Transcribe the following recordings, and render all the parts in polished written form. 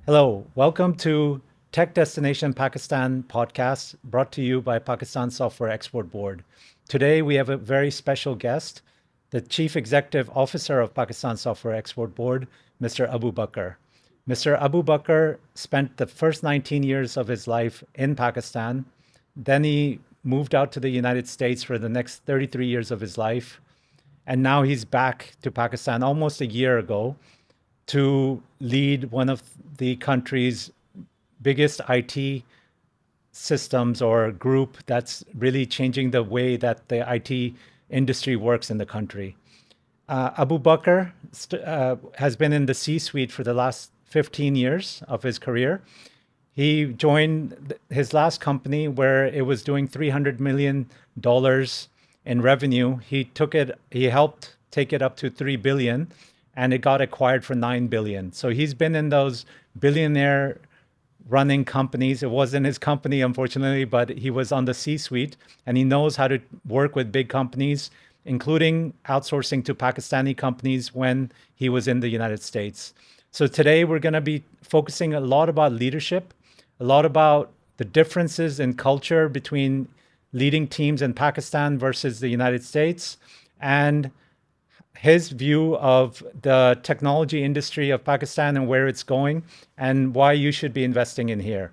Hello, welcome to Tech Destination Pakistan podcast brought to you by Pakistan Software Export Board. Today we have a very special guest, the Chief Executive Officer of Pakistan Software Export Board, Mr. Abu Bakar. Mr. Abu Bakar spent the first 19 years of his life in Pakistan. Then he moved out to the United States for the next 33 years of his life. And now he's back to Pakistan almost a year ago to lead one of the country's biggest IT systems or group that's really changing the way that the IT industry works in the country. Abu Bakr has been in the C suite for the last 15 years of his career. He joined his last company where it was doing $300 million in revenue. He helped take it up to 3 billion and it got acquired for 9 billion. So he's been in those billionaire running companies. It wasn't his company, unfortunately, but he was on the C suite and he knows how to work with big companies, including outsourcing to Pakistani companies when he was in the United States. So today we're going to be focusing a lot about leadership, a lot about the differences in culture between leading teams in Pakistan versus the United States, and his view of the technology industry of Pakistan and where it's going and why you should be investing in here.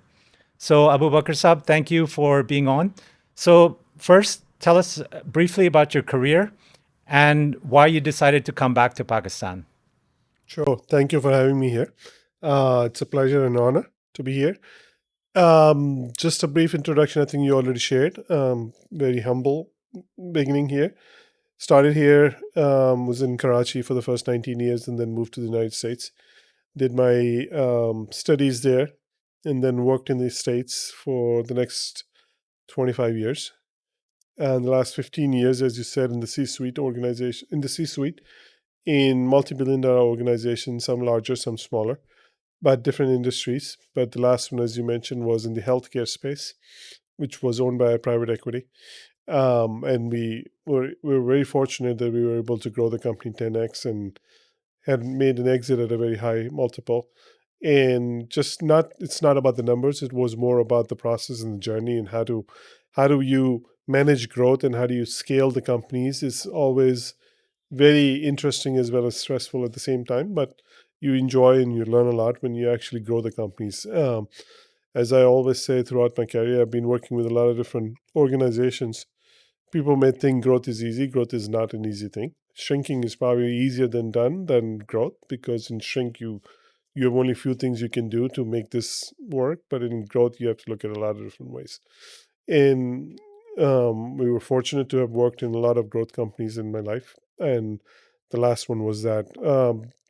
So, Abu Bakr Saab, thank you for being on. So, first, tell us briefly about your career and why you decided to come back to Pakistan. Sure. Thank you for having me here. It's a pleasure and honor to be here. Just a brief introduction, I think you already shared. Very humble beginning here. Started here, was in Karachi for the first 19 years and then moved to the United States. Did my studies there and then worked in the States for the next 25 years. And the last 15 years, as you said, in the C-suite organization, in multi-billion dollar organizations, some larger, some smaller, but different industries. But the last one, as you mentioned, was in the healthcare space, which was owned by a private equity. And we were very fortunate that we were able to grow the company 10x and had made an exit at a very high multiple. And just not, it's not about the numbers. It was more about the process and the journey and how do you manage growth and how do you scale the companies is always very interesting as well as stressful at the same time, but you enjoy and you learn a lot when you actually grow the companies. As I always say throughout my career, I've been working with a lot of different organizations. People may think growth is easy. Growth is not an easy thing. Shrinking is probably easier than growth, because in shrink you have only a few things you can do to make this work, but in growth you have to look at a lot of different ways. And we were fortunate to have worked in a lot of growth companies in my life, and the last one was that.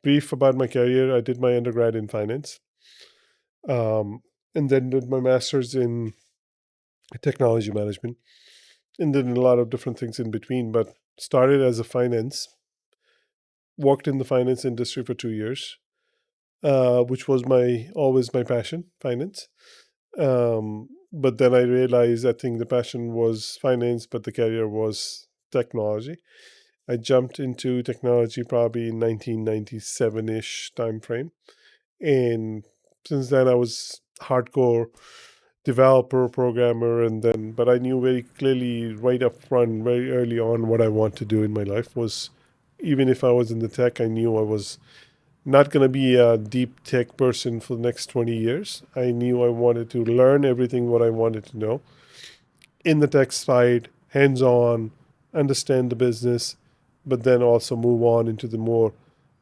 Brief about my career: I did my undergrad in finance, um, and then did my master's in technology management, and did a lot of different things in between. But started as a finance, worked in the finance industry for 2 years, which was my always my passion, finance. But then I realized I think the passion was finance, but the career was technology. I jumped into technology probably in 1997-ish time frame, and since then I was hardcore developer, programmer, and then but I knew very clearly right up front, very early on, what I want to do in my life was, even if I was in the tech, I knew I was not going to be a deep tech person for the next 20 years. I knew I wanted to learn everything what I wanted to know in the tech side, hands on, understand the business, but then also move on into the more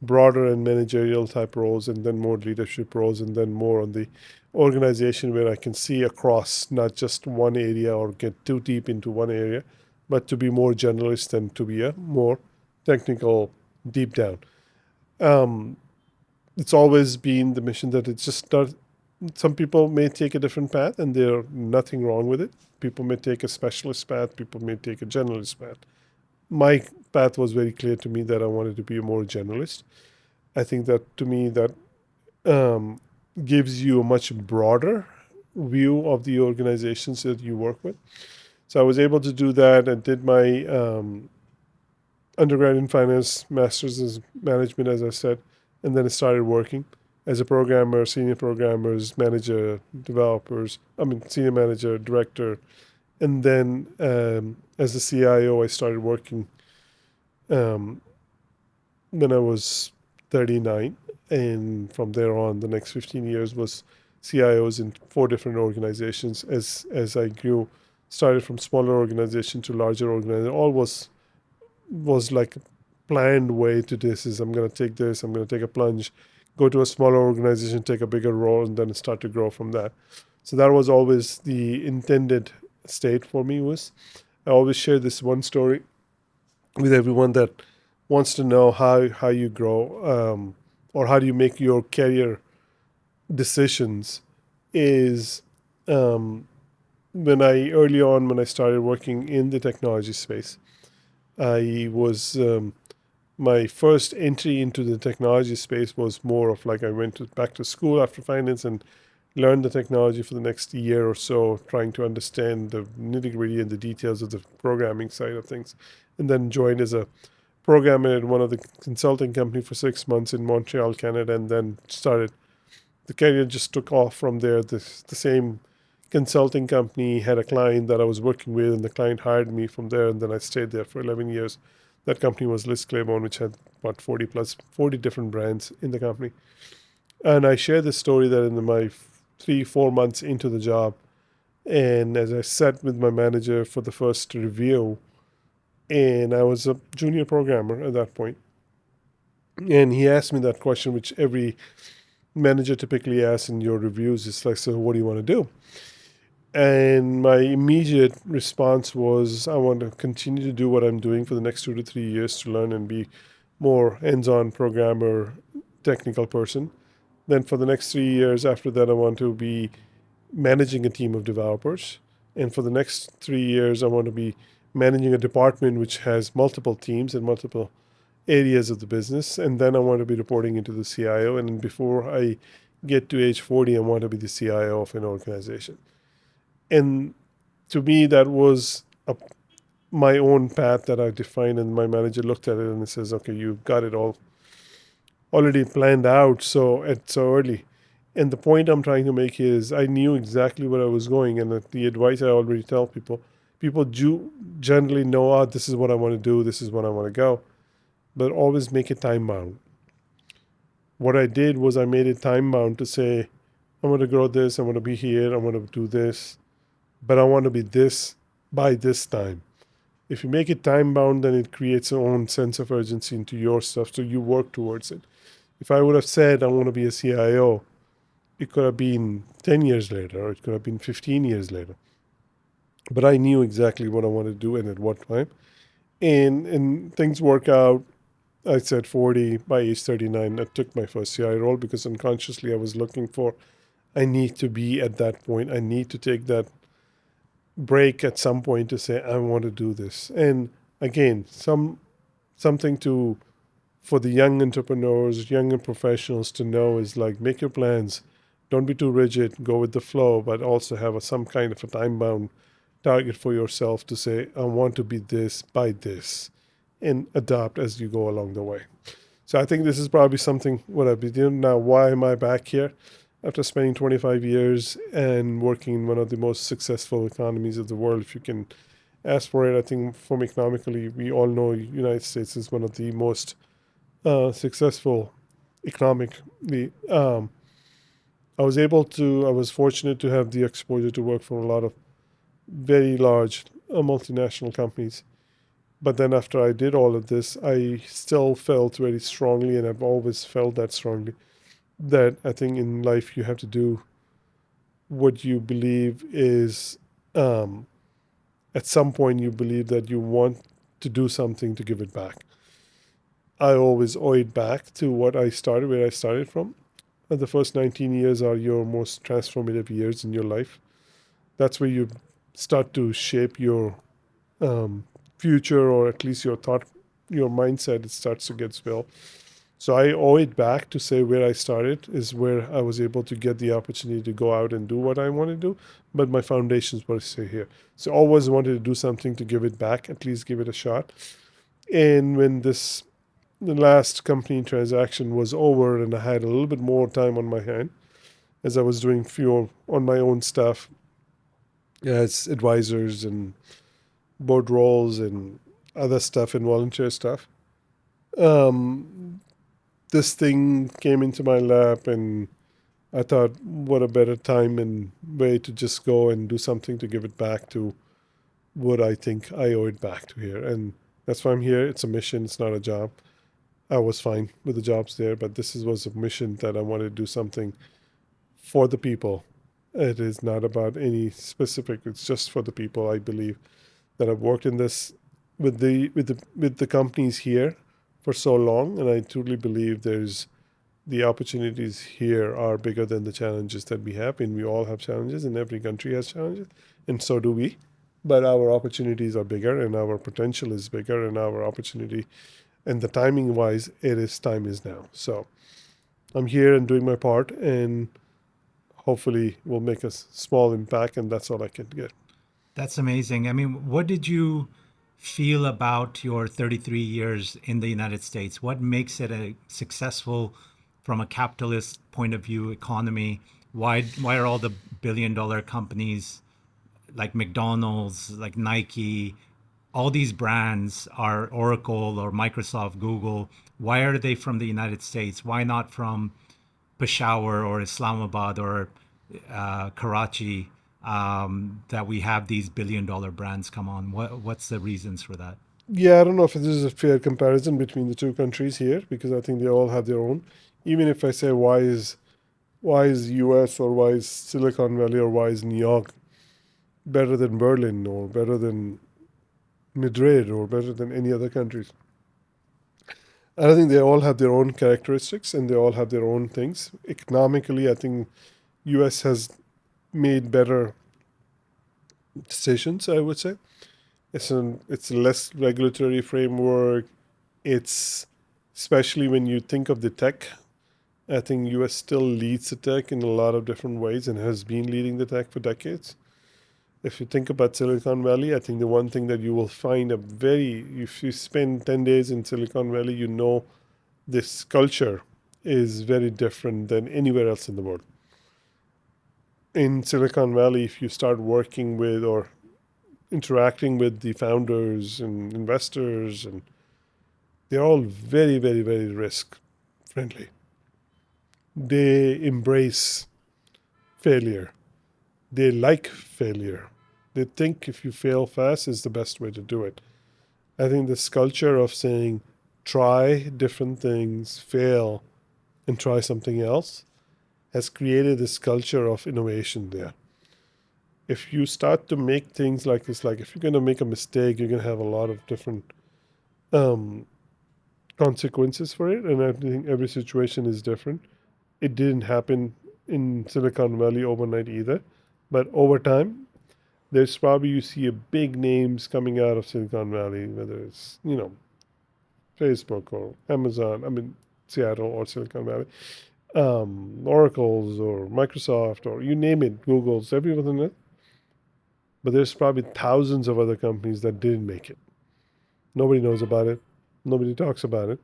broader and managerial type roles, and then more leadership roles, and then more on the organization where I can see across not just one area or get too deep into one area, but to be more generalist and to be a more technical deep down. Um, it's always been the mission that it's just not. Some people may take a different path, and there's nothing wrong with it. People may take a specialist path. People may take a generalist path. My path was very clear to me that I wanted to be a more generalist. I think that to me that um, gives you a much broader view of the organizations that you work with. So I was able to do that and did my undergrad in finance, master's in management, as I said, and then I started working. as a programmer, senior programmers, manager, developers. I mean, senior manager, director, and then as a CIO, I started working um, when I was 39, and from there on, the next 15 years was CIOs in 4 different organizations. As I grew, started from smaller organization to larger organization. All was like a planned way to this. Is I'm going to take this. I'm going to take a plunge, go to a smaller organization, take a bigger role, and then start to grow from that. So that was always the intended state for me. Was I always share this one story with everyone that wants to know how you grow, or how do you make your career decisions. Is um, when I early on when I started working in the technology space, I was my first entry into the technology space was more of like I went back to school after finance and learned the technology for the next year or so, trying to understand the nitty gritty and the details of the programming side of things, and then joined as a programmer at one of the consulting company for 6 months in Montreal, Canada, and then started. The career just took off from there. The same consulting company had a client that I was working with, and the client hired me from there, and then I stayed there for 11 years. That company was Liz Claiborne, which had about 40 different brands in the company. And I share this story that in my 3 4 months into the job, and as I sat with my manager for the first review, and I was a junior programmer at that point, and he asked me that question, which every manager typically asks in your reviews. It's like, so what do you want to do? And my immediate response was, I want to continue to do what I'm doing for the next 2 to 3 years to learn and be more hands-on programmer, technical person. Then for the next 3 years after that, I want to be managing a team of developers. And for the next 3 years, I want to be managing a department which has multiple teams and multiple areas of the business. And then I want to be reporting into the CIO. And before I get to age 40, I want to be the CIO of an organization. And to me, that was my own path that I defined. And my manager looked at it and he says, okay, you've got it all already planned out so early. And the point I'm trying to make is I knew exactly where I was going, and the advice I already tell people, people do generally know, this is what I want to do, this is what I want to go, but always make it time bound. What I did was I made it time bound to say, I want to grow this, I want to be here, I want to do this, but I want to be this by this time. If you make it time bound, then it creates its own sense of urgency into your stuff, so you work towards it. If I would have said I want to be a CIO, it could have been 10 years later, or it could have been 15 years later. But I knew exactly what I wanted to do and at what time. And things work out. I said 40, by age 39, I took my first CIO role because unconsciously I was looking for, I need to be at that point. I need to take that break at some point to say, I want to do this. And again, something to for the young entrepreneurs, young professionals to know is like make your plans. Don't be too rigid. Go with the flow, but also have some kind of a time bound target for yourself to say, I want to be this by this, and adapt as you go along the way. So I think this is probably something what I've been doing now. Why am I back here? After spending 25 years and working in one of the most successful economies of the world, if you can ask for it, I think from economically, we all know United States is one of the most successful economically. I was fortunate to have the exposure to work for a lot of very large multinational companies. But then after I did all of this, I still felt very strongly, and I've always felt that strongly, that I think in life you have to do what you believe is, um, at some point, you believe that you want to do something to give it back. I always owe it back to where I started from. And the first 19 years are your most transformative years in your life. That's where you start to shape your um, future, or at least your thought, your mindset. It starts to get built. So I owe it back to say where I started is where I was able to get the opportunity to go out and do what I want to do. But my foundations were to stay here. So I always wanted to do something to give it back, at least give it a shot. And when this the last company transaction was over and I had a little bit more time on my hand as I was doing few on my own stuff as advisors and board roles and other stuff and volunteer stuff. Um, this thing came into my lap, and I thought, what a better time and way to just go and do something to give it back to what I think I owe it back to here. And that's why I'm here. It's a mission, it's not a job. I was fine with the jobs there, but was a mission that I wanted to do something for the people. It is not about any specific, it's just for the people. I believe that I've worked in this with the companies here for so long, and I truly believe there's the opportunities here are bigger than the challenges that we have, and we all have challenges, and every country has challenges, and so do we. But our opportunities are bigger, and our potential is bigger, and our opportunity, and the timing wise, time is now. So I'm here and doing my part, and hopefully we'll make a small impact, and that's all I can get. That's amazing. I mean, what did you feel about your 33 years in the United States? What makes it a successful, from a capitalist point of view, economy? Why are all the billion-dollar companies like McDonald's, like Nike, all these brands are Oracle or Microsoft, Google? Why are they from the United States? Why not from Peshawar or Islamabad or Karachi, that we have these billion-dollar brands come on? What's the reasons for that? Yeah, I don't know if this is a fair comparison between the two countries here because I think they all have their own. Even if I say why is US or why is Silicon Valley or why is New York better than Berlin or better than Madrid or better than any other countries, I think they all have their own characteristics and they all have their own things. Economically, I think US has made better decisions, I would say. It's a less regulatory framework. It's especially when you think of the tech. I think US still leads the tech in a lot of different ways and has been leading the tech for decades. If you think about Silicon Valley, I think the one thing that you will find if you spend 10 days in Silicon Valley, you know this culture is very different than anywhere else in the world. In Silicon Valley, if you start working with or interacting with the founders and investors, and they're all very, very, very risk friendly. They embrace failure. They like failure. They think if you fail fast is the best way to do it. I think this culture of saying try different things, fail, and try something else has created this culture of innovation there. If you start to make things like this, like if you're going to make a mistake, you're going to have a lot of different um, consequences for it. And I think every situation is different. It didn't happen in Silicon Valley overnight either. But over time, there's probably you see a big names coming out of Silicon Valley, whether it's, Facebook or Amazon, I mean, Seattle or Silicon Valley, Oracle's or Microsoft or you name it, Google's, everyone in it. But there's probably thousands of other companies that didn't make it. Nobody knows about it. Nobody talks about it.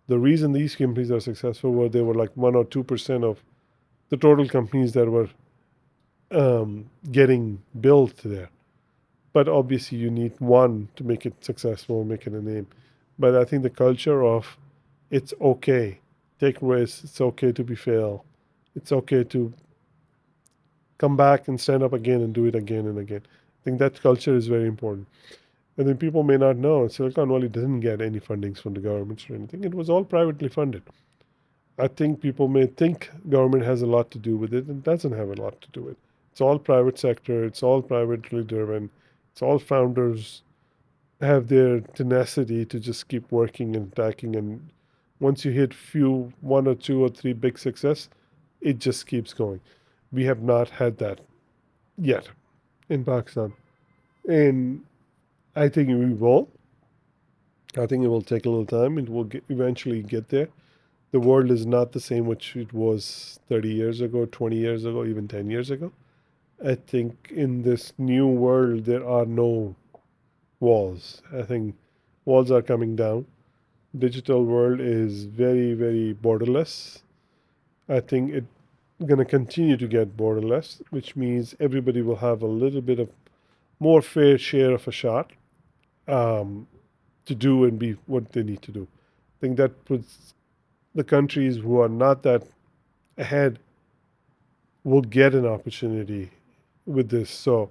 The reason these companies are successful were they were like 1 or 2% of the total companies that were getting built there. But obviously, you need one to make it successful, make it a name. But I think the culture of it's okay, take risks, it's okay to be fail, it's okay to come back and stand up again and do it again and again. I think that culture is very important. And then people may not know Silicon Valley didn't get any fundings from the governments or anything. It was all privately funded. I think people may think government has a lot to do with it. It doesn't have a lot to do with it. It's all private sector. It's all privately driven. It's all founders have their tenacity to just keep working and attacking. And once you hit one or two or three big success, it just keeps going. We have not had that yet in Pakistan. And I think we will. I think it will take a little time. It will eventually get there. The world is not the same which it was 30 years ago, 20 years ago, even 10 years ago. I think in this new world, there are no walls. I think walls are coming down. Digital world is very, very borderless. I think it's going to continue to get borderless, which means everybody will have a little bit of more fair share of a shot um, to do and be what they need to do. I think that puts the countries who are not that ahead will get an opportunity with this. So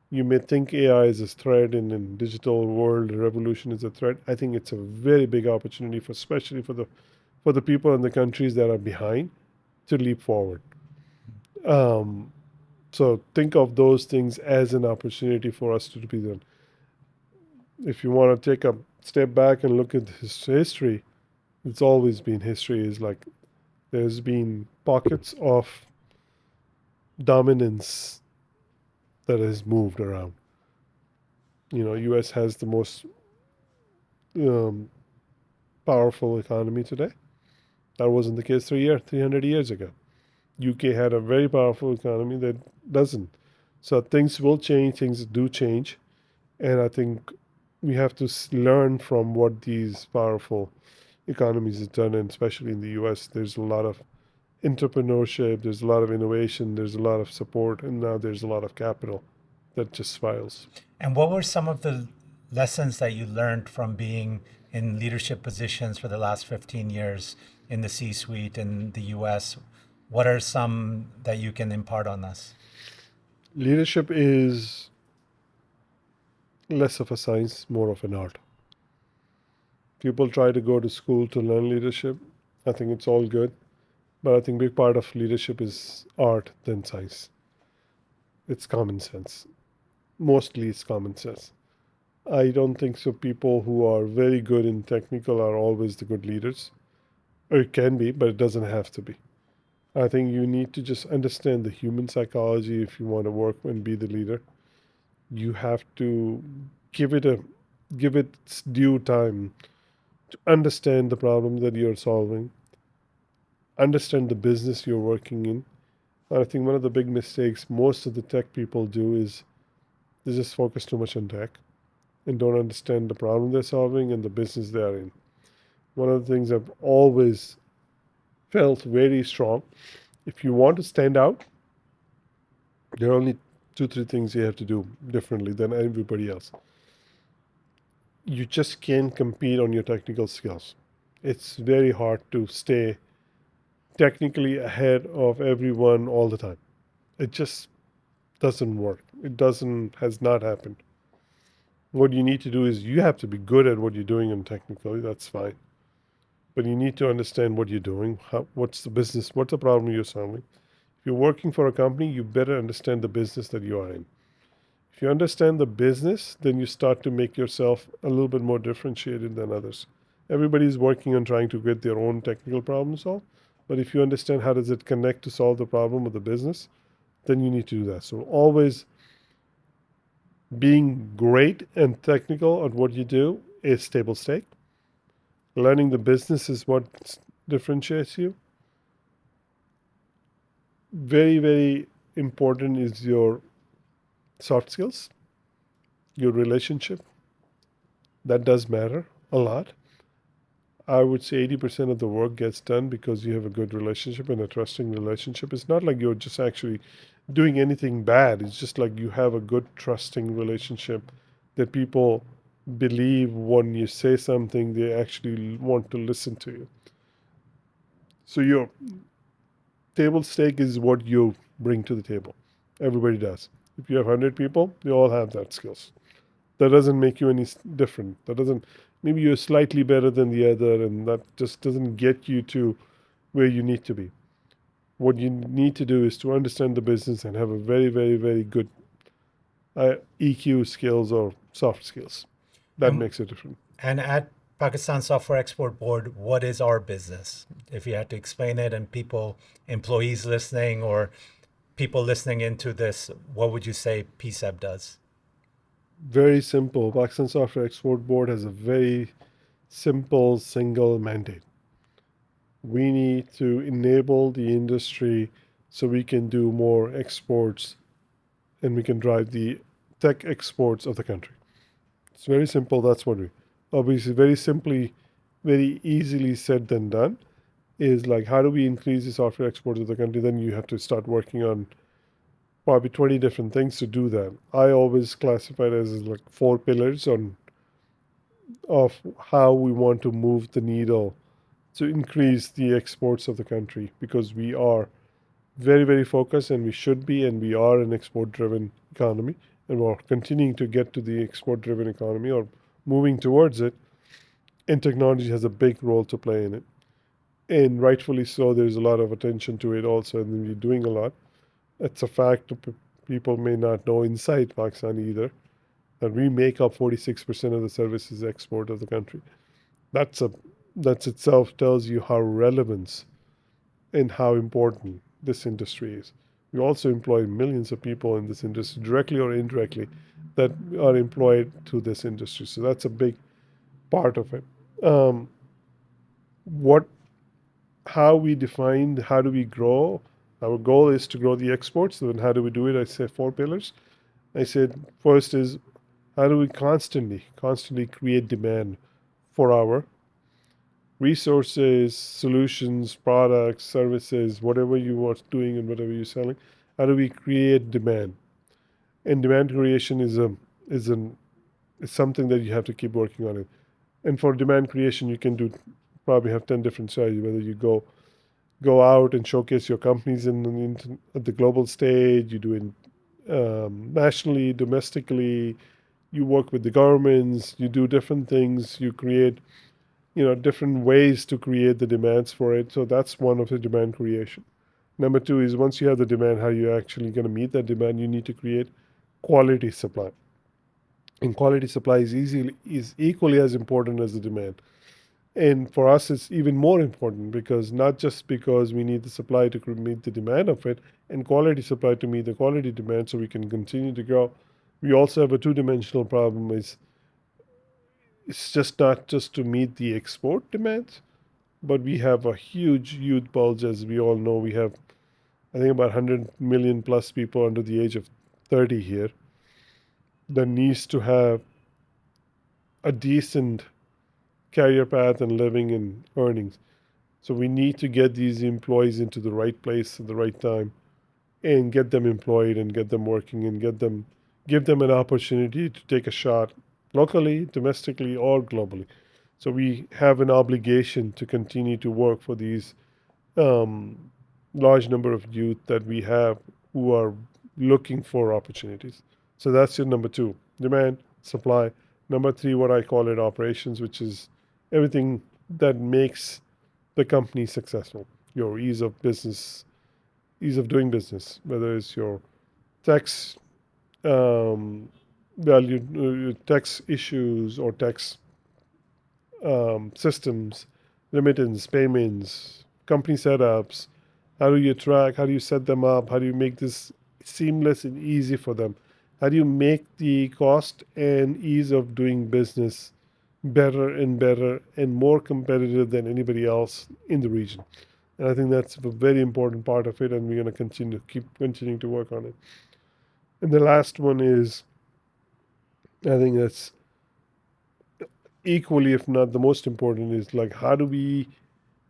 you may think AI is a threat and digital world revolution is a threat. I think it's a very big opportunity for especially for the people in the countries that are behind to leap forward. Um, so think of those things as an opportunity for us to be done. If you want to take a step back and look at history, it's always been history is like there's been pockets of dominance that has moved around. U.S. has the most um, powerful economy today. That wasn't the case 300 years ago. UK had a very powerful economy that doesn't. So things will change. Things do change, and I think we have to learn from what these powerful economies have done, and especially in the U.S. There's a lot of entrepreneurship. There's a lot of innovation. There's a lot of support, and now there's a lot of capital that just files. And what were some of the lessons that you learned from being in leadership positions for the last 15 years in the C suite in the US? What are some that you can impart on us? Leadership is less of a science, more of an art. People try to go to school to learn leadership. I think it's all good, but I think big part of leadership is art than science. It's common sense. Mostly it's common sense. I don't think so. People who are very good in technical are always the good leaders. Or it can be, but it doesn't have to be. I think you need to just understand the human psychology if you want to work and be the leader. You have to give it a give it its due time to understand the problem that you're solving, understand the business you're working in. And I think one of the big mistakes most of the tech people do is they just focus too much on tech and don't understand the problem they're solving and the business they're in. One of the things I've always felt very strong, if you want to stand out, there are only two, three things you have to do differently than everybody else. You just can't compete on your technical skills. It's very hard to stay technically ahead of everyone all the time. It just doesn't work. It doesn't has not happened. What you need to do is you have to be good at what you're doing and technically that's fine. But you need to understand what you're doing. What's the business? What's the problem you're solving? If you're working for a company, you better understand the business that you are in. If you understand the business, then you start to make yourself a little bit more differentiated than others. Everybody's working on trying to get their own technical problem solved. But if you understand how does it connect to solve the problem of the business, then you need to do that. So always being great and technical at what you do is table stake. Learning the business is what differentiates you. Very, very important is your soft skills, your relationship. That does matter a lot. I would say 80% of the work gets done because you have a good relationship and a trusting relationship. It's not like you're just actually doing anything bad. It's just like you have a good trusting relationship that people believe when you say something, they actually want to listen to you. So your table stake is what you bring to the table. Everybody does. If you have 100 people, they all have that skills. That doesn't make you any different. That doesn't, maybe you're slightly better than the other, and that just doesn't get you to where you need to be. What you need to do is to understand the business and have a very, very, very good EQ skills or soft skills. That And makes a difference. and at Pakistan Software Export Board, what is our business? If you had to explain it and people, employees listening or people listening into this, what would you say PSEB does? Very simple. Pakistan Software Export Board has a very simple single mandate. We need to enable the industry so we can do more exports and we can drive the tech exports of the country. It's very simple. That's what we obviously very simply very easily said than done. Is like, how do we increase the software exports of the country? Then you have to start working on probably 20 different things to do that. I always classify it as like four pillars on of how we want to move the needle to increase the exports of the country, because we are very, very focused, and we should be, and we are an export driven economy, and we're continuing to get to the export driven economy or moving towards it. And technology has a big role to play in it. And rightfully so, there's a lot of attention to it also, and we're doing a lot. It's a fact that people may not know inside Pakistan either, that we make up 46% of the services export of the country. That's a that itself tells you how relevant and how important this industry is. We also employ millions of people in this industry, directly or indirectly, that are employed to this industry. So that's a big part of it. Um, what, how we define, how do we grow? Our goal is to grow the exports. So then, how do we do it? I say four pillars. I said first is, how do we constantly create demand for our resources, solutions, products, services, whatever you are doing and whatever you're selling. How do we create demand? And demand creation is an is something that you have to keep working on it. And for demand creation, you can do probably have 10 different strategies. Whether you go out and showcase your companies at the global stage, you do it nationally, domestically. You work with the governments. You do different things. You create different ways to create the demands for it. So that's one of the demand creation. Number two is, once you have the demand, how you're actually going to meet that demand, you need to create quality supply. And quality supply is equally as important as the demand. And for us, it's even more important, because not just because we need the supply to meet the demand of it, and quality supply to meet the quality demand, so we can continue to grow. We also have a two-dimensional problem. Is it's just not just to meet the export demands, but we have a huge youth bulge. As we all know, we have, I think, about 100 million plus people under the age of 30 here that needs to have a decent career path and living and earnings. So we need to get these employees into the right place at the right time, and get them employed and get them working, and give them an opportunity to take a shot locally, domestically, or globally. So we have an obligation to continue to work for these um, large number of youth that we have, who are looking for opportunities. So that's your number two: demand, supply. Number three, what I call it, operations, which is everything that makes the company successful. Your ease of business, ease of doing business, whether it's your tax um, value, tax issues, or tax systems, remittance, payments, company setups. How do you track? How do you set them up? How do you make this seamless and easy for them? How do you make the cost and ease of doing business better and more competitive than anybody else in the region? And I think that's a very important part of it, and we're going to keep continuing to work on it. And the last one is, I think that's equally, if not the most important, is like, how do we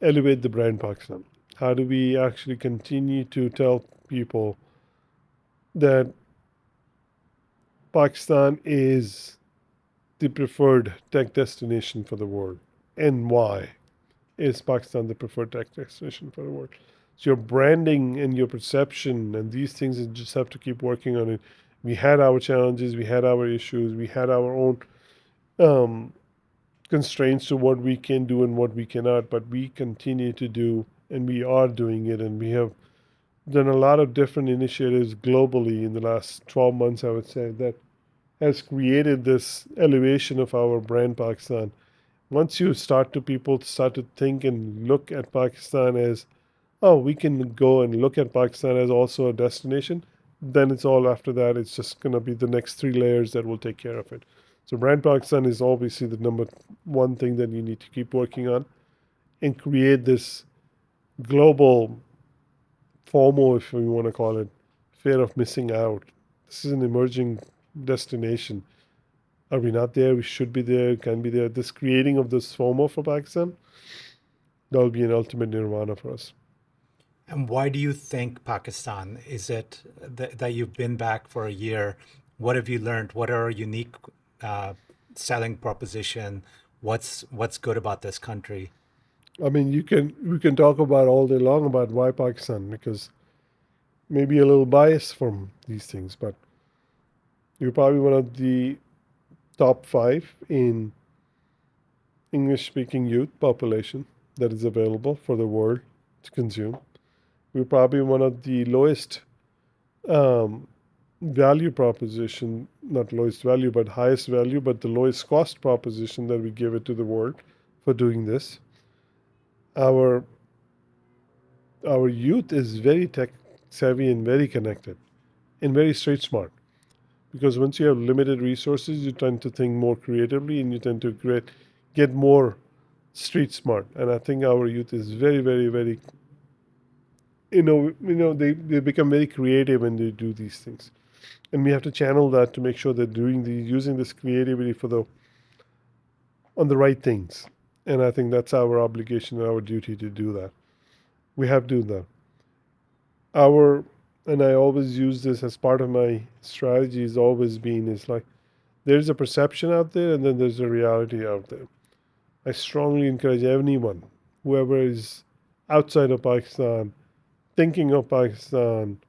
elevate the brand Pakistan? How do we actually continue to tell people that Pakistan is the preferred tech destination for the world? And why is Pakistan the preferred tech destination for the world? So your branding and your perception and these things, you just have to keep working on it. We had our challenges, we had our issues, we had our own um, constraints to what we can do and what we cannot, but we continue to do, and we are doing it, and we have done a lot of different initiatives globally in the last 12 months, I would say, that has created this elevation of our brand Pakistan. Once you people start to think and look at Pakistan as, oh, we can go and look at Pakistan as also a destination, then it's all, after that, it's just going to be the next three layers that will take care of it. So brand Pakistan is obviously the number one thing that you need to keep working on, and create this global FOMO, if we want to call it, fear of missing out. This is an emerging destination. Are we not there? We should be there, can be there. This creating of this FOMO for Pakistan, that'll be an ultimate nirvana for us. And why do you think Pakistan? Is it that you've been back for a year? What have you learned? What are our unique uh, selling proposition? What's good about this country? I mean, we can talk about all day long about why Pakistan, because maybe a little bias from these things, but you're probably one of the top five in English speaking youth population that is available for the world to consume. We're probably one of the lowest um, value proposition, not lowest value, but highest value, but the lowest cost proposition that we give it to the world for doing this. Our our youth is very tech savvy and very connected and very street smart. Because once you have limited resources, you tend to think more creatively and you tend to get more street smart. And I think our youth is very, very, very, they become very creative when they do these things. And we have to channel that to make sure they're using this creativity for the on the right things. And I think that's our obligation and our duty to do that. We have to do that. Our and I always use this as part of my strategy has always been is like there's a perception out there and then there's a reality out there. I strongly encourage anyone, whoever is outside of Pakistan, thinking of Pakistan,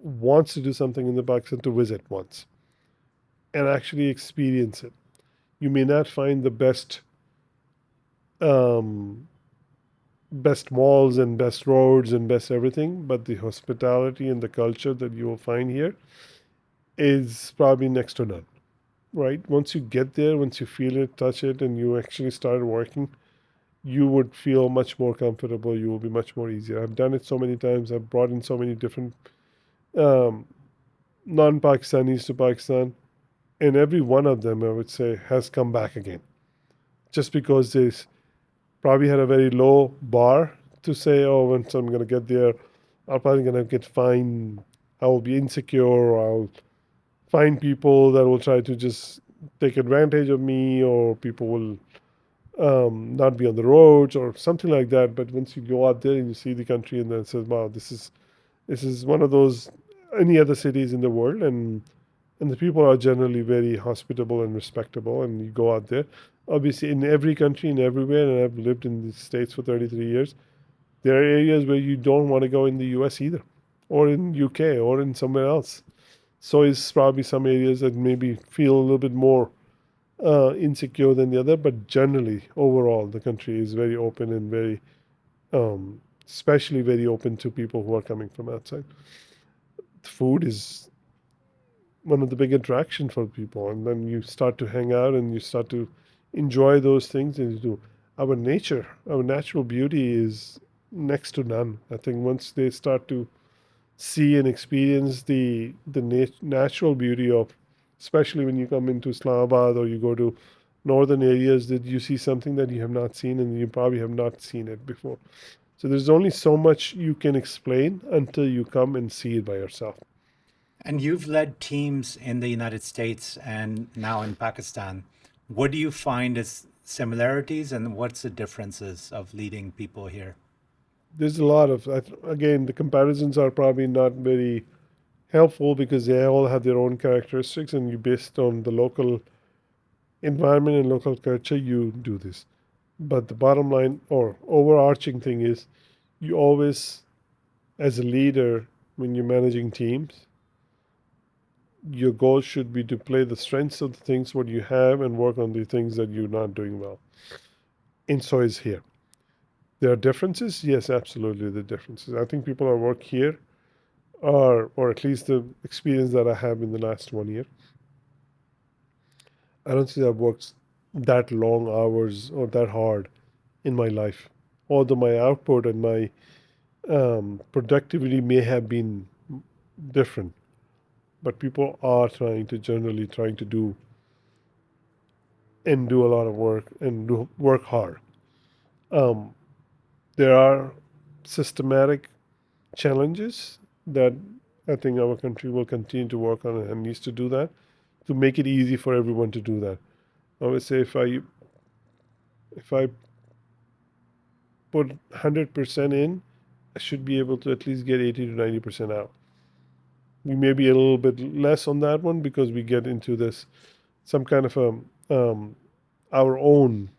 wants to do something in the Pakistan to visit once and actually experience it. You may not find the um, best malls and best roads and best everything, but the hospitality and the culture that you will find here is probably next to none. Right? Once you get there, once you feel it, touch it, and you actually start working, you would feel much more comfortable. You will be much more easier. I've done it so many times. I've brought in so many different um, non-Pakistanis to Pakistan, and every one of them, I would say, has come back again. Just because they probably had a very low bar to say, oh, once I'm going to get there, I'm probably going to get fined. I will be insecure, or I'll find people that will try to just take advantage of me, or people will not be on the roads or something like that. But once you go out there and you see the country, and then it says, "Wow, this is one of those any other cities in the world," and the people are generally very hospitable and respectable. And you go out there, obviously, in every country and everywhere. And I've lived in the states for 33 years. There are areas where you don't want to go in the U.S. either, or in UK, or in somewhere else. So it's probably some areas that maybe feel a little bit more insecure than the other, but generally, overall, the country is very open and very, especially very open to people who are coming from outside. The food is one of the big attraction for people, and then you start to hang out and you start to enjoy those things, and you do. Our natural beauty is next to none. I think once they start to see and experience the natural beauty of, especially when you come into Islamabad or you go to northern areas, that you see something that you have not seen and you probably have not seen it before. So there's only so much you can explain until you come and see it by yourself. And you've led teams in the United States and now in Pakistan. What do you find as similarities and what's the differences of leading people here? There's a lot of, again, the comparisons are probably not very helpful because they all have their own characteristics, and you based on the local environment and local culture, you do this. But the bottom line or overarching thing is you always, as a leader, when you're managing teams, your goal should be to play the strengths of the things what you have and work on the things that you're not doing well. And so is here. There are differences? Yes, absolutely the differences. I think people who work here are, or at least the experience that I have in the last 1 year, I don't think I've worked that long hours or that hard in my life. Although my output and my productivity may have been different, but people are generally trying to do a lot of work and work hard. Um, there are systematic challenges that I think our country will continue to work on and needs to do that to make it easy for everyone to do that. I would say if I put 100% in, I should be able to at least get 80 to 90% out. We may be a little bit less on that one because we get into this some kind of our own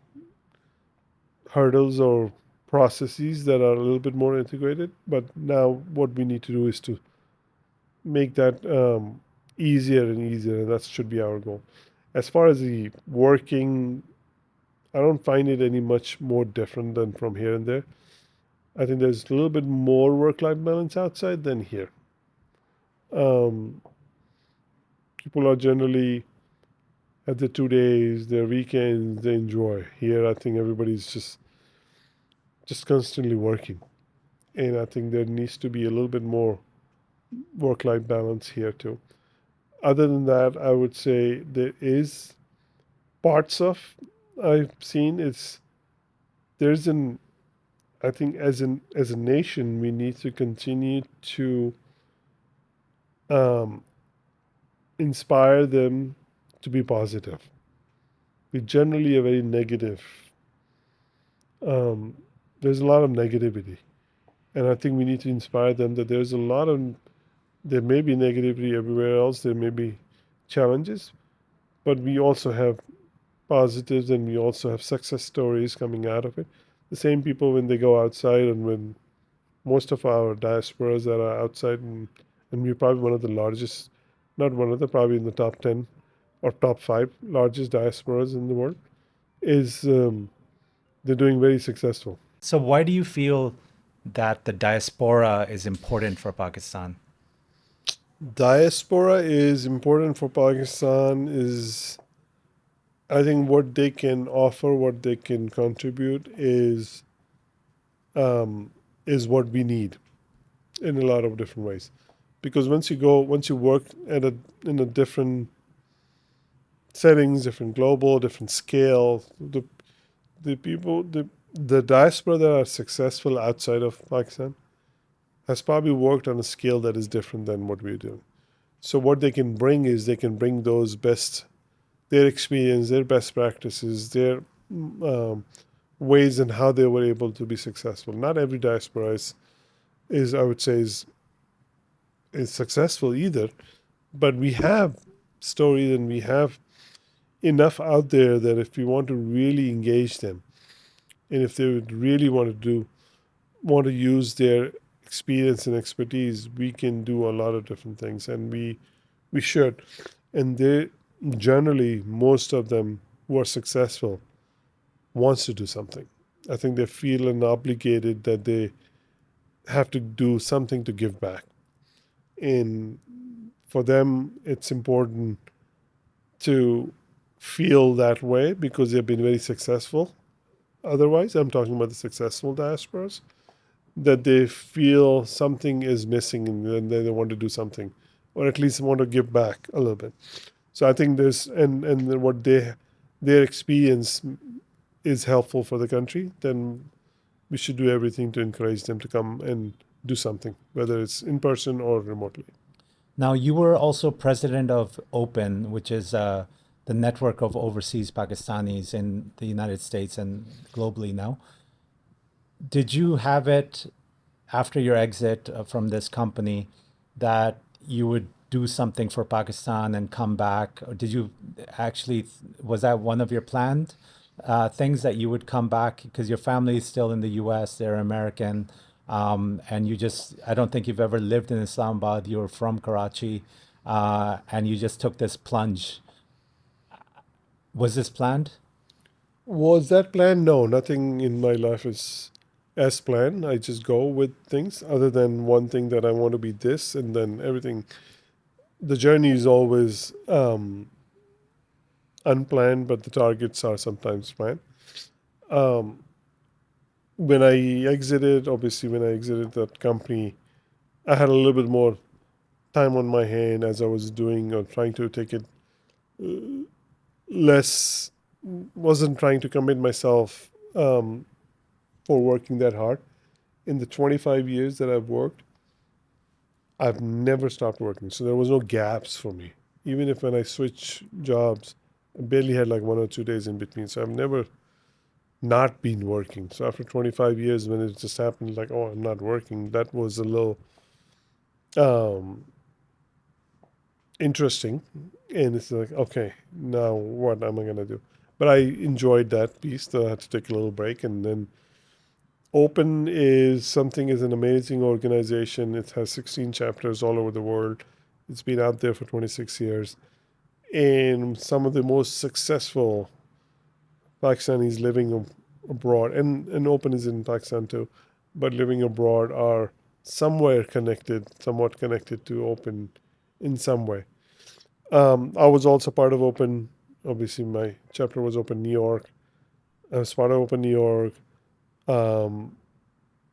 hurdles or processes that are a little bit more integrated. But now what we need to do is to make that easier and easier, and that should be our goal. As far as the working, I don't find it any much more different than from here and there. I think there's a little bit more work-life balance outside than here. Um, People are generally at the 2 days, their weekends, they enjoy. Here, I think everybody's just constantly working, and I think there needs to be a little bit more work-life balance here too. Other than that, I would say there is parts of I've seen it's there's an I think as a nation we need to continue to um, inspire them to be positive. We generally are very negative. Um, there's a lot of negativity, and I think we need to inspire them that there may be negativity everywhere else. There may be challenges, but we also have positives and we also have success stories coming out of it. The same people when they go outside and when most of our diasporas that are outside and we're probably one of the largest, not one of the, probably in the top 10 or top 5 largest diasporas in the world, is they're doing very successful. So, why do you feel that the diaspora is important for Pakistan? Diaspora is important for Pakistan is I think what they can offer, what they can contribute um, is what we need in a lot of different ways. Because once you work at a in a different settings, different global, different scale, the people the diaspora that are successful outside of Pakistan has probably worked on a scale that is different than what we're doing. So what they can bring is they can bring those best their experience, their best practices, their um, ways and how they were able to be successful. Not every diaspora is I would say is successful either, but we have stories and we have enough out there that if we want to really engage them and if they would really want to use their experience and expertise, we can do a lot of different things and we should. And they generally most of them who are successful wants to do something. I think they feel an obligated that they have to do something to give back. And for them, it's important to feel that way because they've been very successful. Otherwise, I'm talking about the successful diasporas, that they feel something is missing and then they want to do something, or at least want to give back a little bit. So I think and what their experience is helpful for the country, then we should do everything to encourage them to come and do something, whether it's in person or remotely. Now, you were also president of Open, which is the network of overseas Pakistanis in the United States and globally now. Did you have it after your exit from this company that you would do something for Pakistan and come back? Or did you actually, was that one of your planned things that you would come back because your family is still in the US, they're American, and you just, I don't think you've ever lived in Islamabad, you're from Karachi, and you just took this plunge. Was this planned? Was that planned? No, nothing in my life is as planned. I just go with things other than one thing that I want to be this, and then everything. The journey is always unplanned, but the targets are sometimes planned. Um, when I exited, obviously, when I exited that company, I had a little bit more time on my hand as I was doing or trying to take it less, wasn't trying to commit myself for working that hard. In the 25 years that I've worked, I've never stopped working. So there was no gaps for me. even if when I switch jobs, I barely had like 1 or 2 days in between. So I've never not been working. So after 25 years, when it just happened, like, oh, I'm not working, that was a little um, interesting. And it's like, okay, now what am I going to do? But I enjoyed that piece. So I had to take a little break. And then Open is an amazing organization. It has 16 chapters all over the world. It's been out there for 26 years. And some of the most successful Pakistanis living abroad, and Open is in Pakistan too, but living abroad are somewhat connected to Open in some way. I was also part of Open. Obviously, my chapter was Open New York. I was part of Open New York, um,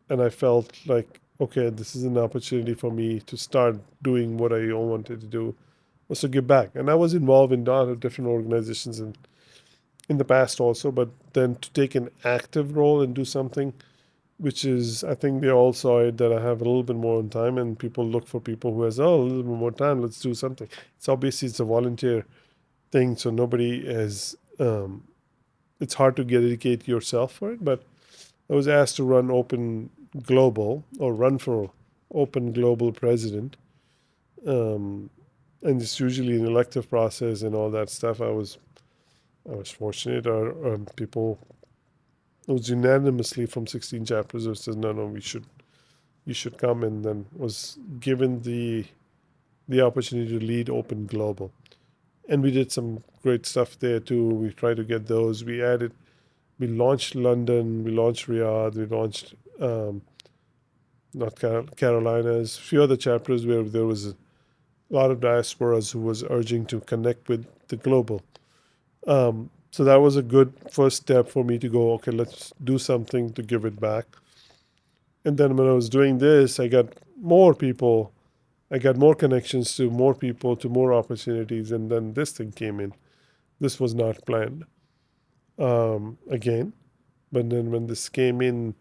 and I felt like, okay, this is an opportunity for me to start doing what I wanted to do, was to give back. And I was involved in a lot of different organizations in the past also, but then to take an active role and do something, which is, I think they all saw it that I have a little bit more time, and people look for people who has, oh, a little bit more time, let's do something. It's obviously it's a volunteer thing, so nobody is. It's hard to dedicate yourself for it, but I was asked to run Open Global or run for Open Global President, um, and it's usually an elective process and all that stuff. I was fortunate, or people, it was unanimously from 16 chapters who says, no, no, you should come, and then was given the opportunity to lead Open Global. And we did some great stuff there too. We tried to get those. We launched London, we launched Riyadh, we launched North Carolinas, a few other chapters where there was a lot of diasporas who was urging to connect with the global. So that was a good first step for me to go, okay, let's do something to give it back. And then when I was doing this, I got more connections to more people, to more opportunities, and then this thing came in. This was not planned, again. But then when this came in,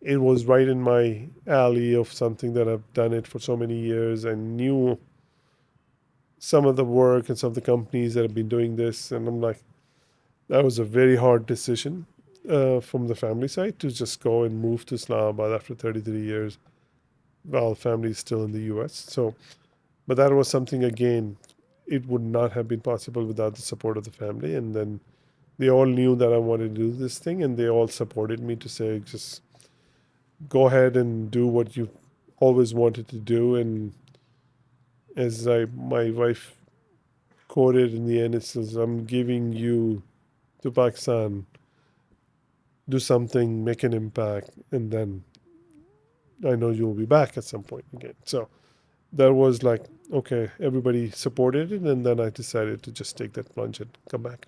it was right in my alley of something that I've done it for so many years. I knew some of the work and some of the companies that have been doing this, and I'm like, that was a very hard decision from the family side to just go and move to Islamabad after 33 years while family is still in the US. So, but that was something, again, it would not have been possible without the support of the family. And then they all knew that I wanted to do this thing, and they all supported me to say, just go ahead and do what you always wanted to do. And as my wife quoted in the end, it says, I'm giving you to Pakistan, do something, make an impact, and then I know you'll be back at some point again. So that was like, okay, everybody supported it, and then I decided to just take that plunge and come back.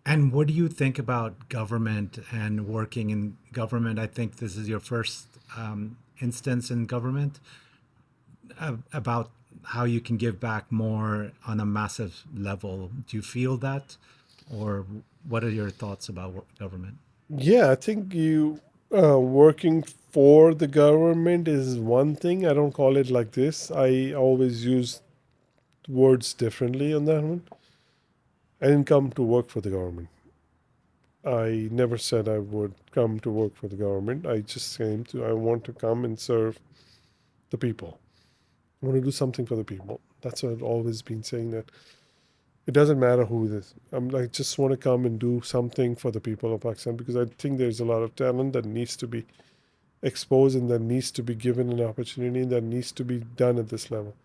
And what do you think about government and working in government? I think this is your first instance in government, about how you can give back more on a massive level. Do you feel that? Or what are your thoughts about government? Yeah, I think you working for the government is one thing. I don't call it like this. I always use words differently on that one. I didn't come to work for the government. I never said I would come to work for the government. I want to come and serve the people. I want to do something for the people. That's what I've always been saying, that it doesn't matter who it is. I just want to come and do something for the people of Pakistan, because I think there's a lot of talent that needs to be exposed, and that needs to be given an opportunity, and that needs to be done at this level.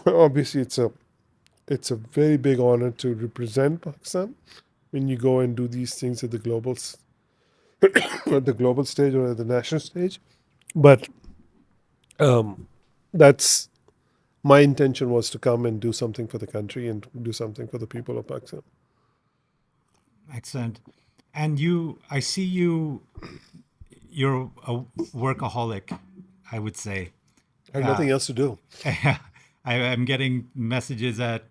Obviously, it's a very big honor to represent Pakistan when you go and do these things at the at the global stage or at the national stage. But um, that's my intention, was to come and do something for the country and do something for the people of Pakistan. Excellent. And you, I see you're a workaholic, I would say. I have nothing else to do. I'm getting messages at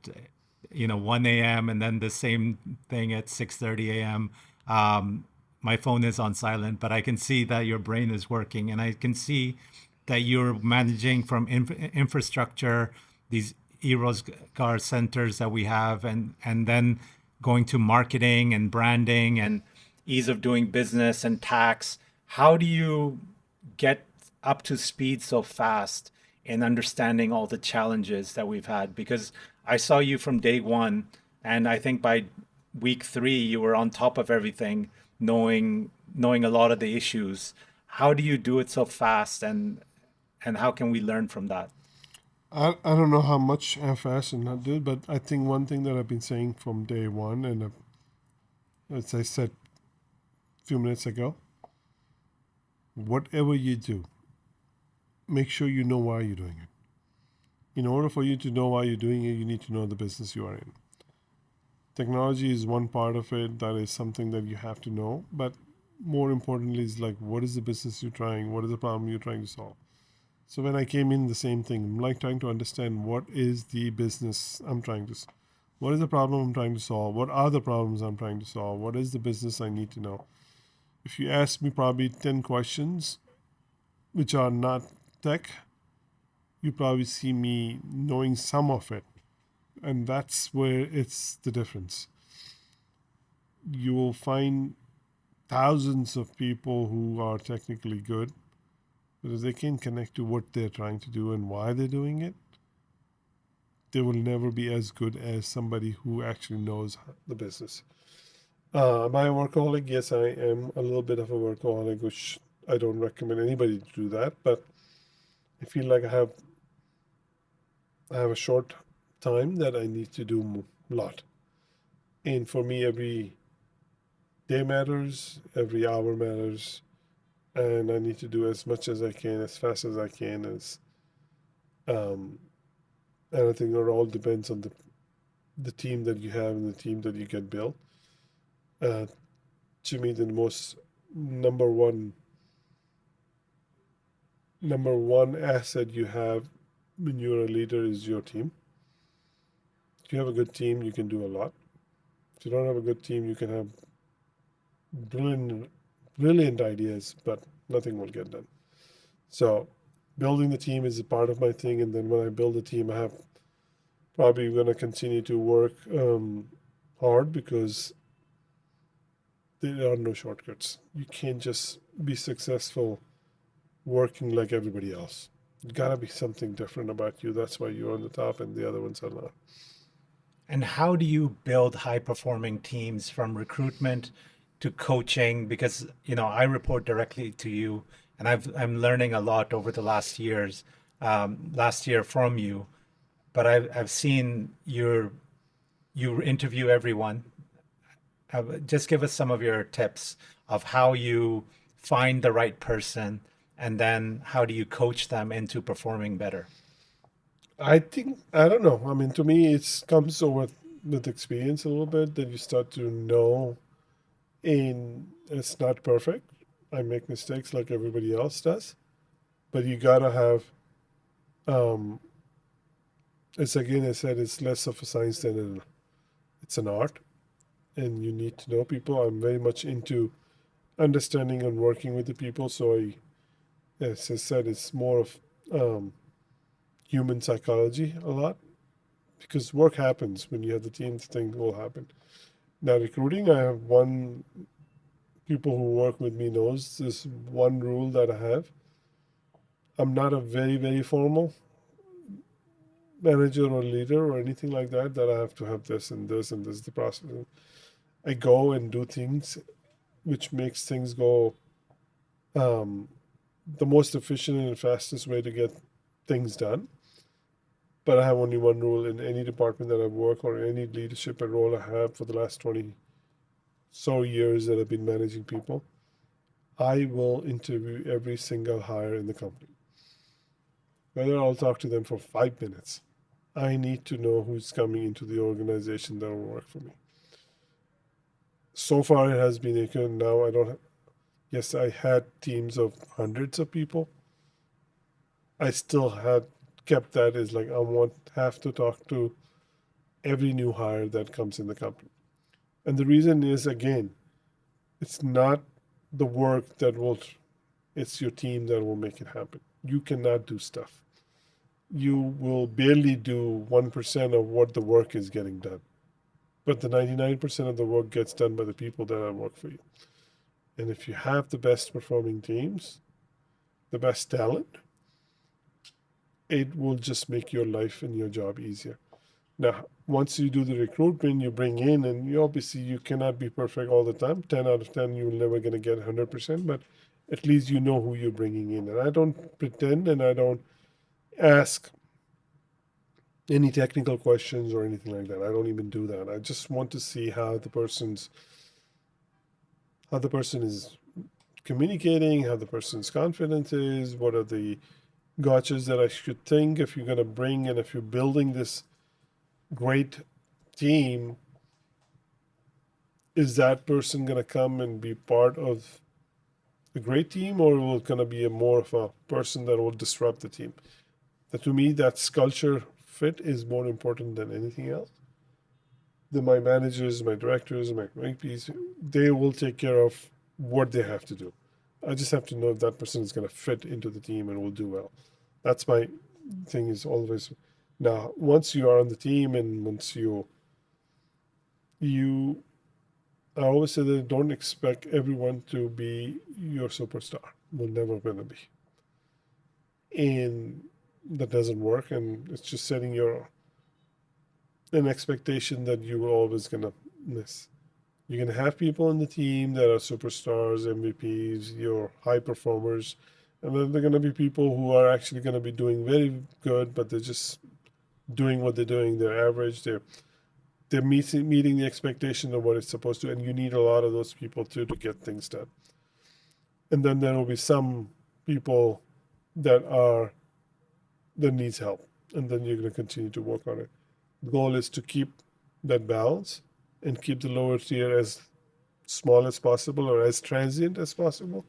1 a.m. and then the same thing at 6:30 a.m. My phone is on silent, but I can see that your brain is working, and I can see that you're managing from infrastructure, these e-Rozgar centers that we have, and then going to marketing and branding and ease of doing business and tax. How do you get up to speed so fast in understanding all the challenges that we've had? Because I saw you from day one, and I think by week three you were on top of everything, knowing a lot of the issues. How do you do it so fast, and how can we learn from that? I don't know how much how fast and not did, but I think one thing that I've been saying from day one, and as I said a few minutes ago, whatever you do, make sure you know why you're doing it. In order for you to know why you're doing it, you need to know the business you are in. Technology is one part of it. That is something that you have to know. But more importantly, is like, what is the business you're trying? What is the problem you're trying to solve? So when I came in, the same thing. I'm like trying to understand what is the business I'm trying to, what is the problem I'm trying to solve? What are the problems I'm trying to solve? What is the business I need to know? If you ask me probably 10 questions, which are not tech, you probably see me knowing some of it. And that's where it's the difference. You will find thousands of people who are technically good, but if they can't connect to what they're trying to do and why they're doing it, they will never be as good as somebody who actually knows the business. Am I a workaholic? Yes, I am a little bit of a workaholic, which I don't recommend anybody to do that. But I feel like I have a short time that I need to do a lot. And for me, every day matters, every hour matters, and I need to do as much as I can, as fast as I can, um, and I think it all depends on the team that you have and the team that you get built. Uh, to me, the most number one number one asset you have when you're a leader is your team. If you have a good team, you can do a lot. If you don't have a good team, you can have brilliant, brilliant ideas, but nothing will get done. So, building the team is a part of my thing, and then when I build a team, I have probably going to continue to work hard because there are no shortcuts. You can't just be successful working like everybody else. You gotta be something different about you. That's why you're on the top and the other ones are not. And how do you build high performing teams from recruitment to coaching? Because, I report directly to you, and I'm learning a lot over the last year from you. But I've seen you interview everyone. Just give us some of your tips of how you find the right person, and then how do you coach them into performing better? I think I don't know. I mean, to me, it comes over with experience a little bit that you start to know. And it's not perfect. I make mistakes like everybody else does, but you gotta have. Um, it's again, I said, it's less of a science than it's an art, and you need to know people. I'm very much into understanding and working with the people. So as I said, it's more of um, human psychology a lot because work happens when you have the team. Things will happen. Now recruiting, I have one people who work with me knows this one rule that I have. I'm not a very formal manager or leader or anything like that. That I have to have this and this and this is the process. I go and do things which makes things go um, the most efficient and fastest way to get things done. But I have only one rule in any department that I work or any leadership role I have for the last 20 so years that I've been managing people. I will interview every single hire in the company. Whether I'll talk to them for 5 minutes, I need to know who's coming into the organization that will work for me. So far, it has been good. Now I don't. Yes, I had teams of hundreds of people. I still had kept that as like I want have to talk to every new hire that comes in the company. And the reason is again, it's not the work that will. It's your team that will make it happen. You cannot do stuff. you will barely do 1% of what the work is getting done. But the 99% of the work gets done by the people that work for you. And if you have the best performing teams, the best talent, it will just make your life and your job easier. Now, once you do the recruitment, you bring in, and you obviously you cannot be perfect all the time. 10 out of 10, you're never going to get 100%, but at least you know who you're bringing in. And I don't pretend, and I don't ask any technical questions or anything like that. I don't even do that. I just want to see how the person is communicating, how the person's confidence is, what are the gotchas that I should think if you're going to bring, and if you're building this great team, is that person going to come and be part of a great team, or will it going to be a more of a person that will disrupt the team? That to me, that culture fit is more important than anything else. My managers, my directors, my VPs, they will take care of what they have to do. I just have to know if that person is going to fit into the team and will do well. That's my thing is always. Now, once you are on the team and once you I always say that don't expect everyone to be your superstar. Will never gonna be. And that doesn't work, and it's just setting your an expectation that you are always gonna miss. You're gonna have people on the team that are superstars, MVPs, your high performers, and then they're gonna be people who are actually gonna be doing very good, but they're just doing what they're doing. They're average. They're meeting the expectation of what it's supposed to, and you need a lot of those people too to get things done. And then there will be some people that are that needs help, and then you're going to continue to work on it. The goal is to keep that balance and keep the lower tier as small as possible or as transient as possible,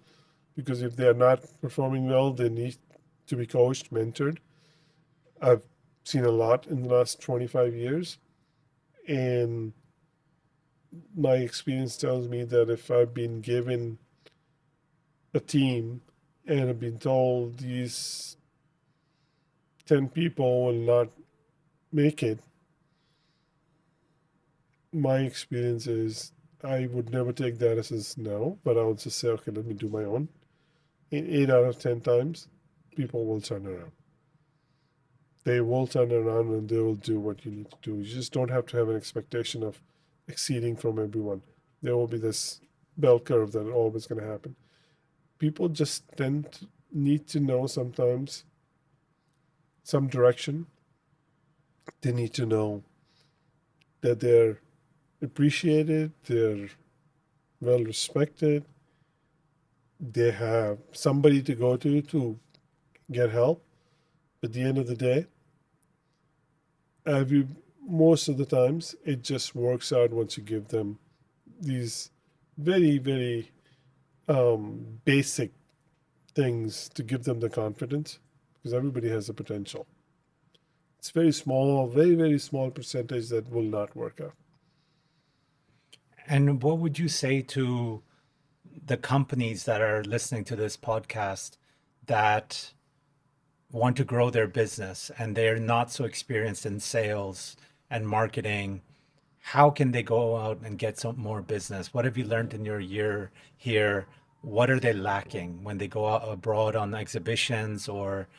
because if they are not performing well, they need to be coached, mentored. I've seen a lot in the last 25 years, and my experience tells me that if I've been given a team and I've been told these 10 people will not make it, my experience is I would never take that as no, but I would just say, okay, let me do my own. In 8 out of 10 times, people will turn around. They will turn around and they will do what you need to do. You just don't have to have an expectation of exceeding from everyone. There will be this bell curve that is always going to happen. People just need to know sometimes some direction. They need to know that they're appreciated, they're well respected, they have somebody to go to get help. At the end of the day, every most of the times it just works out once you give them these very basic things to give them the confidence, because everybody has the potential. It's very small, very small percentage that will not work out. And what would you say to the companies that are listening to this podcast that want to grow their business and they're not so experienced in sales and marketing? How can they go out and get some more business? What have you learned in your year here? What are they lacking when they go out abroad on exhibitions or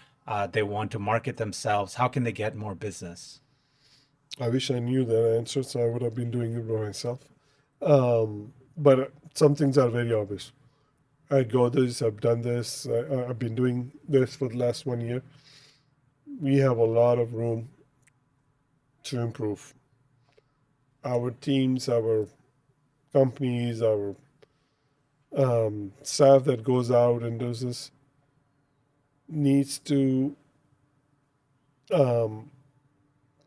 they want to market themselves? How can they get more business? I wish I knew that answer, so I would have been doing it by myself. But some things are very obvious. I go this, I've done this, I've been doing this for the last 1 year. We have a lot of room to improve. Our teams, our companies, our staff that goes out and does this needs to um,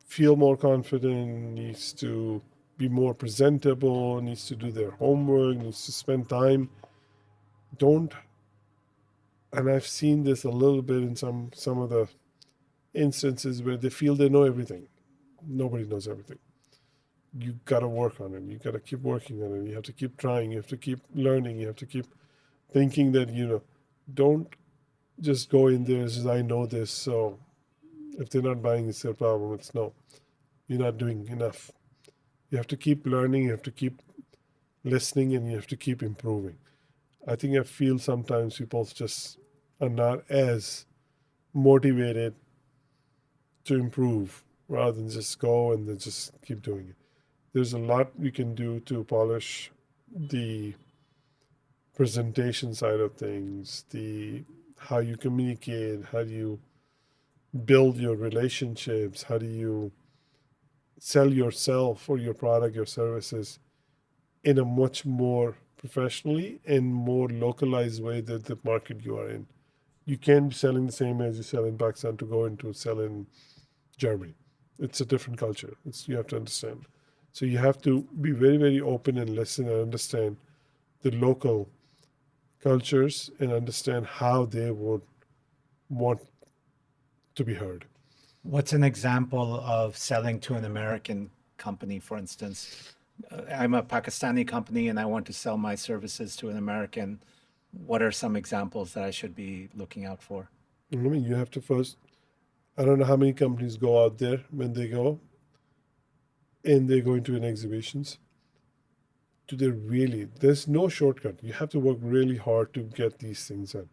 feel more confident, needs to be more presentable, needs to do their homework, needs to spend time. Don't, and I've seen this a little bit in some of the instances where they feel they know everything. Nobody knows everything. You got to work on it. You got to keep working on it. You have to keep trying. You have to keep learning. You have to keep thinking that don't just go in there and say I know this, so If they're not buying, it's their problem. It's no, you're not doing enough. You have to keep learning, you have to keep listening, and you have to keep improving. I think I feel sometimes people just are not as motivated to improve rather than just go and then just keep doing it. There's a lot you can do to polish the presentation side of things, the how you communicate, how do you build your relationships, how do you sell yourself or your product, your services in a much more professionally and more localized way that the market you are in. You can't be selling the same as you sell in Pakistan to go into sell in Germany. It's a different culture. It's you have to understand. So you have to be very, very open and listen and understand the local cultures and understand how they would want to be heard. What's an example of selling to an American company, for instance? I'm a Pakistani company and I want to sell my services to an American. What are some examples that I should be looking out for? I mean, you have to first. I don't know how many companies go out there when they go and they're going to an exhibitions. Do they really? There's no shortcut. You have to work really hard to get these things done.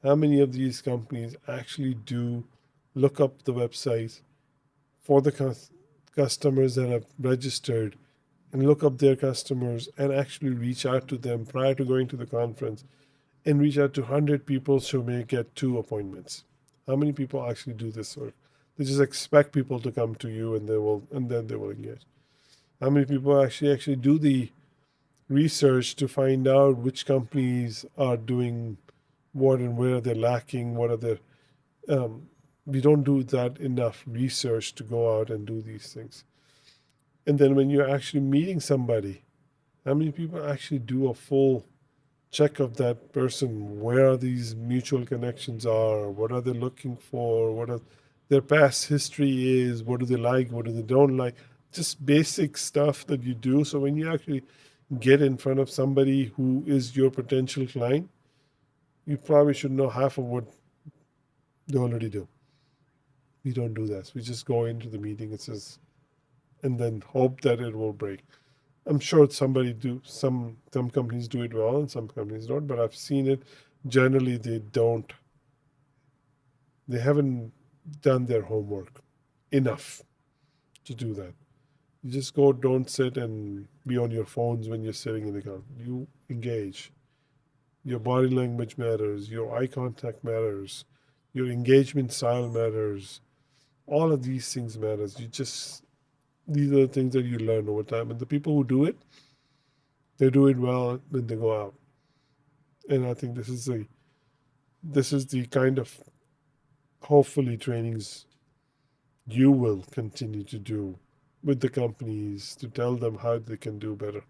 How many of these companies actually do look up the website for the customers that have registered and look up their customers and actually reach out to them prior to going to the conference and reach out to 100 people so may get 2 appointments? How many people actually do this work? They just expect people to come to you and they will and then they will engage. How many people actually do the research to find out which companies are doing what and where they're lacking, what are their we don't do that enough research to go out and do these things. And then when you're actually meeting somebody, how many people actually do a full check of that person? Where these mutual connections are? What are they looking for? What are their past history is? What do they like? What do they don't like? Just basic stuff that you do. So when you actually get in front of somebody who is your potential client, you probably should know half of what they already do. We don't do that. We just go into the meeting and says, and then hope that it will break. I'm sure somebody do some companies do it well and some companies don't, but I've seen it. Generally, they don't. They haven't done their homework enough to do that. You just go. Don't sit and be on your phones when you're sitting in the car. You engage. Your body language matters. Your eye contact matters. Your engagement style matters. All of these things matters. You just these are the things that you learn over time, and the people who do it, they do it well. Then they go out, and I think this is the kind of hopefully trainings you will continue to do with the companies to tell them how they can do better.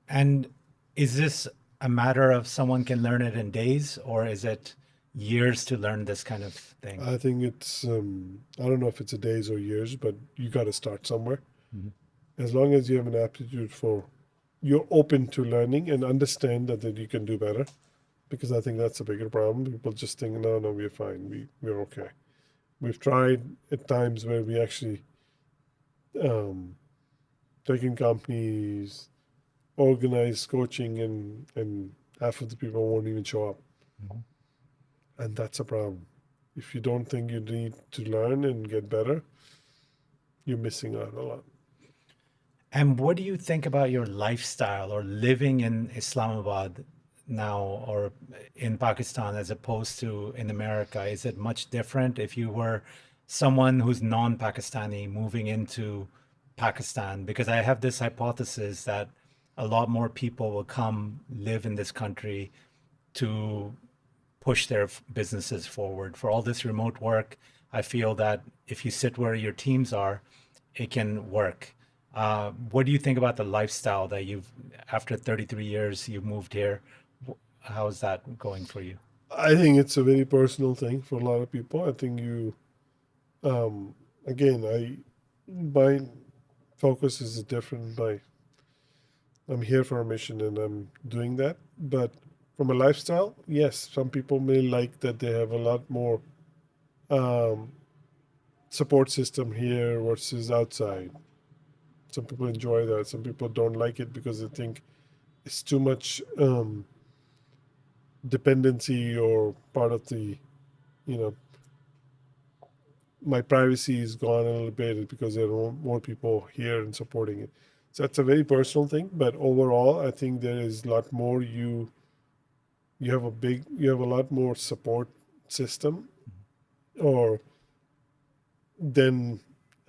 And is this a matter of someone can learn it in days, or is it years to learn this kind of thing? I think it's I don't know if it's a days or years, but you got to start somewhere. Mhm. As long as you have an aptitude for, you're open to learning and understand that you can do better. Because I think that's a bigger problem. People just think, no, no, we're fine. We're okay. We've tried at times where we actually um, taking companies, organize coaching, and half of the people won't even show up, Mhm. and that's a problem. If you don't think you need to learn and get better, you're missing out a lot. And what do you think about your lifestyle or living in Islamabad now or in Pakistan as opposed to in America? Is it much different if you were someone who's non-Pakistani moving into Pakistan? Because I have this hypothesis that a lot more people will come live in this country to push their businesses forward. For all this remote work, I feel that if you sit where your teams are, it can work. What do you think about the lifestyle that after 33 years, you've moved here? How's that going for you? I think it's a very personal thing for a lot of people. I think um, again, my focus is different. I'm here for a mission and I'm doing that. But from a lifestyle, yes, some people may like that they have a lot more. Um, support system here versus outside. Some people enjoy that. Some people don't like it because they think it's too much dependency or part of the, you know, my privacy is gone a little bit because there are more people here and supporting it. So that's a very personal thing. But overall, I think there is a lot more you have a lot more support system or than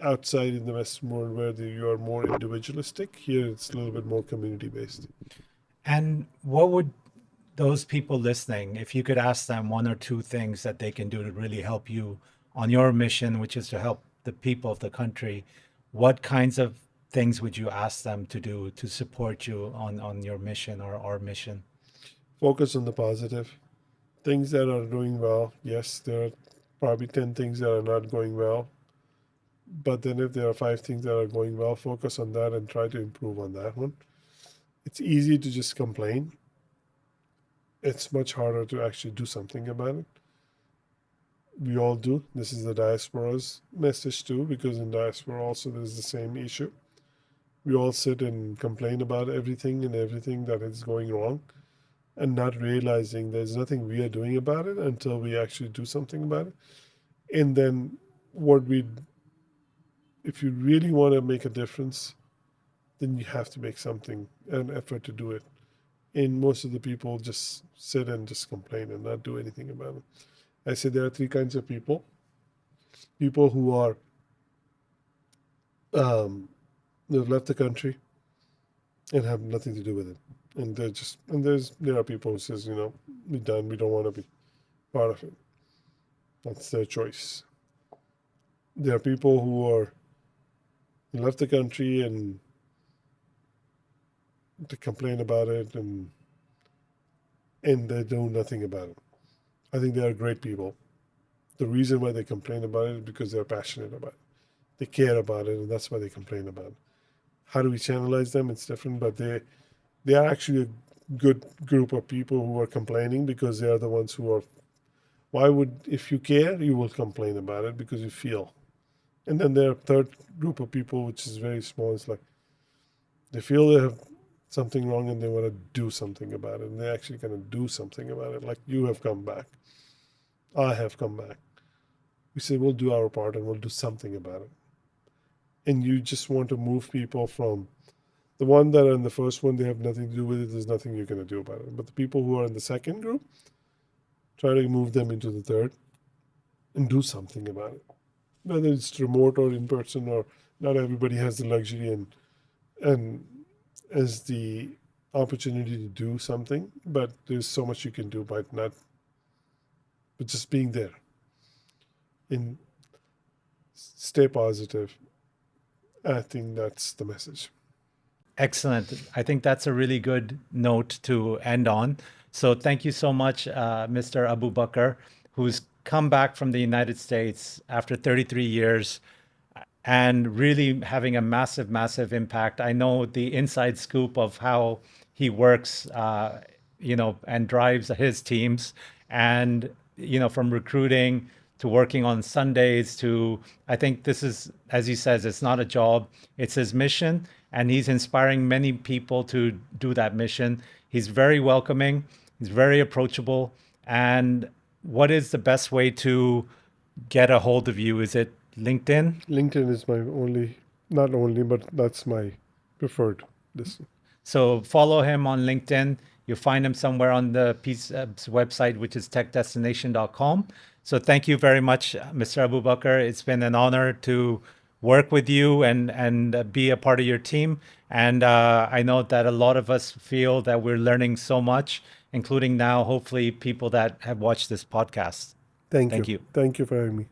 outside in the Western world where you are more individualistic. Here it's a little bit more community based. And what would those people listening, if you could ask them one or two things that they can do to really help you on your mission, which is to help the people of the country, what kinds of things would you ask them to do to support you on your mission or our mission? Focus on the positive. Things that are doing well. Yes, there are probably 10 things that are not going well. But then if there are 5 things that are going well, focus on that and try to improve on that one. It's easy to just complain. It's much harder to actually do something about it. We all do. This is the diaspora's message too, because in diaspora also there's the same issue. We all sit and complain about everything and everything that is going wrong and not realizing there's nothing we are doing about it until we actually do something about it. And then what we if you really want to make a difference, then you have to make something an effort to do it. And most of the people just sit and just complain and not do anything about it. I say there are 3 kinds of people: people who are they've left the country and have nothing to do with it, and there are people who says, we're done, we don't want to be part of it. That's their choice. There are people who are left the country and they complain about it and they do nothing about it. I think they are great people. The reason why they complain about it is because they're passionate about it. They care about it, and that's why they complain about it. How do we channelize them? It's different, but they are actually a good group of people who are complaining because they are the ones who are. Why would if you care, you will complain about it because you feel. And then there are a third group of people, which is very small. It's like they feel they have something wrong and they want to do something about it, and they're actually going to do something about it. Like you have come back, I have come back. We say we'll do our part and we'll do something about it. And you just want to move people from the one that are in the first one, they have nothing to do with it. There's nothing you're going to do about it. But the people who are in the second group, try to move them into the third and do something about it. Whether it's remote or in person, or not everybody has the luxury and as the opportunity to do something. But there's so much you can do by not, but just being there and stay positive. I think that's the message. Excellent. I think that's a really good note to end on. So thank you so much, Mr. Abu Bakar, who's come back from the United States after 33 years and really having a massive, massive impact. I know the inside scoop of how he works, and drives his teams, and from recruiting to working on Sundays to, I think this is, as he says, it's not a job, it's his mission, and he's inspiring many people to do that mission. He's very welcoming, he's very approachable. And what is the best way to get a hold of you? Is it LinkedIn? LinkedIn is my only, not only, but that's my preferred listen. So follow him on LinkedIn. You'll find him somewhere on the PSEB's website, which is techdestination.com. So thank you very much, Mr. Abu Bakar. It's been an honor to work with you and be a part of your team. And I know that a lot of us feel that we're learning so much, including now, hopefully, people that have watched this podcast. Thank Thank you. you. Thank you for having me.